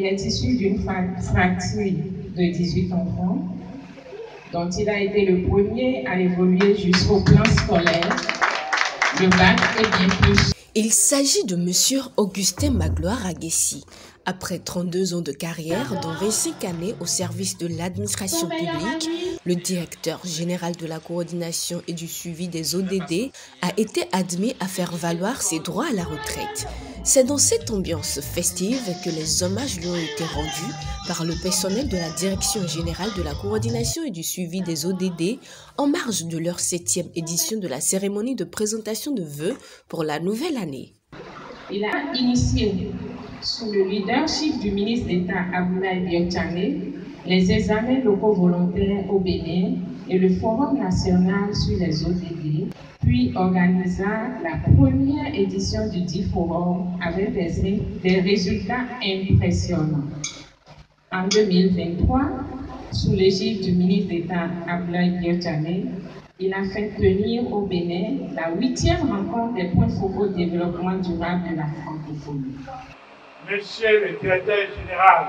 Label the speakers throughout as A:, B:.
A: est issu d'une fratrie de 18 enfants, dont il a été le premier à évoluer jusqu'au plan scolaire, le bac et bien plus.
B: Il s'agit de M. Augustin Magloire Aguessi. Après 32 ans de carrière, dont 25 années au service de l'administration publique, le directeur général de la coordination et du suivi des ODD a été admis à faire valoir ses droits à la retraite. C'est dans cette ambiance festive que les hommages lui ont été rendus par le personnel de la direction générale de la coordination et du suivi des ODD en marge de leur 7e édition de la cérémonie de présentation de vœux pour la nouvelle année.
A: Il a initié, sous le leadership du ministre d'État Abdoulaye Biotchané, les examens locaux volontaires au Bénin et le Forum national sur les ODD, puis organisa la première édition du dit forum avec des résultats impressionnants. En 2023, sous l'égide du ministre d'État Abdoulaye Biotchané, il a fait tenir au Bénin la 8e rencontre des points focaux de développement durable de la francophonie.
C: Monsieur le directeur général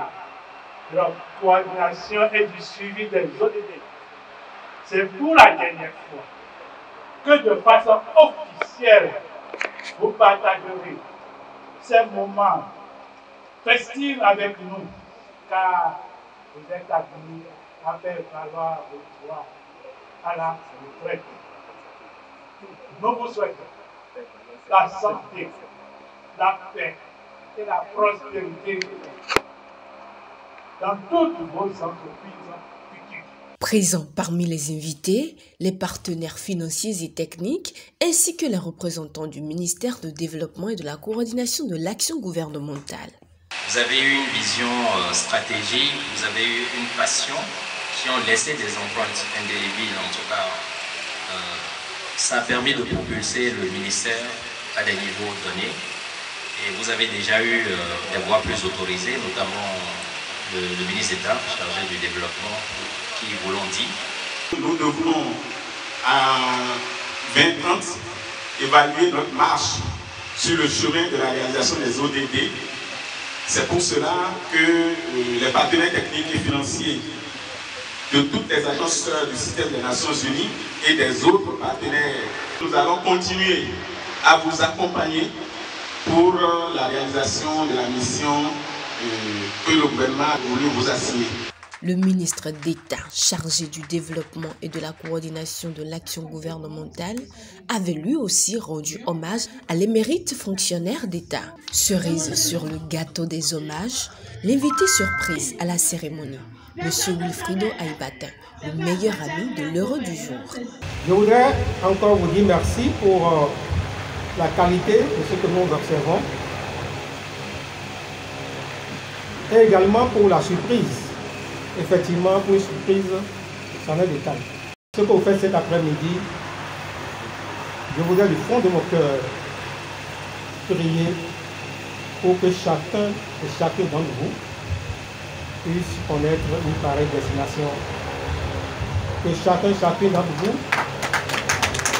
C: de la coordination et du suivi des ODD, c'est pour la dernière fois que de façon officielle, vous partagerez ces moments festifs avec nous, car vous êtes admis à faire valoir vos droits à la retraite. Nous vous souhaitons la santé, la paix et la prospérité dans toutes vos entreprises futures.
B: Présents parmi les invités, les partenaires financiers et techniques, ainsi que les représentants du ministère de Développement et de la coordination de l'action gouvernementale.
D: Vous avez eu une vision stratégique, vous avez eu une passion qui ont laissé des empreintes indélébiles en tout cas. Ça a permis de propulser le ministère à des niveaux donnés. Et vous avez déjà eu des voix plus autorisées, notamment le ministre d'État chargé du développement qui vous l'ont dit.
E: Nous devons en 2030 évaluer notre marche sur le chemin de la réalisation des ODD. C'est pour cela que les partenaires techniques et financiers de toutes les agences du système des Nations Unies et des autres partenaires, nous allons continuer à vous accompagner pour la réalisation de la mission que le gouvernement a voulu vous assigner.
B: Le ministre d'État chargé du développement et de la coordination de l'action gouvernementale avait lui aussi rendu hommage à l'émérite fonctionnaire d'État. Cerise sur le gâteau des hommages, l'invité surprise à la cérémonie, M. Wilfrido Aibata, le meilleur ami de l'heureux du jour.
F: Je voudrais encore vous dire merci pour la qualité de ce que nous observons et également pour la surprise. Effectivement, pour une surprise, c'en est des tailles. Ce que vous faites cet après-midi, je voudrais du fond de mon cœur prier pour que chacun et chacune d'entre vous puisse connaître une pareille destination. Que chacun et chacune d'entre vous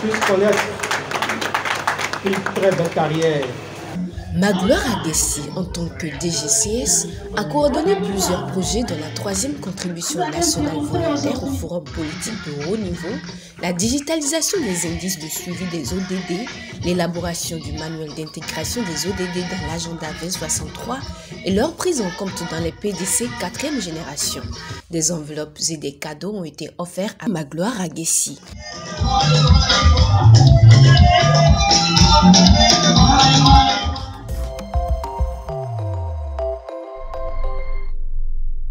F: puisse connaître une très belle carrière.
B: Magloire Aguessi, en tant que DGCS, a coordonné plusieurs projets dont la 3e contribution nationale volontaire au forum politique de haut niveau, la digitalisation des indices de suivi des ODD, l'élaboration du manuel d'intégration des ODD dans l'agenda 2063 et leur prise en compte dans les PDC 4e génération. Des enveloppes et des cadeaux ont été offerts à Magloire Aguessi.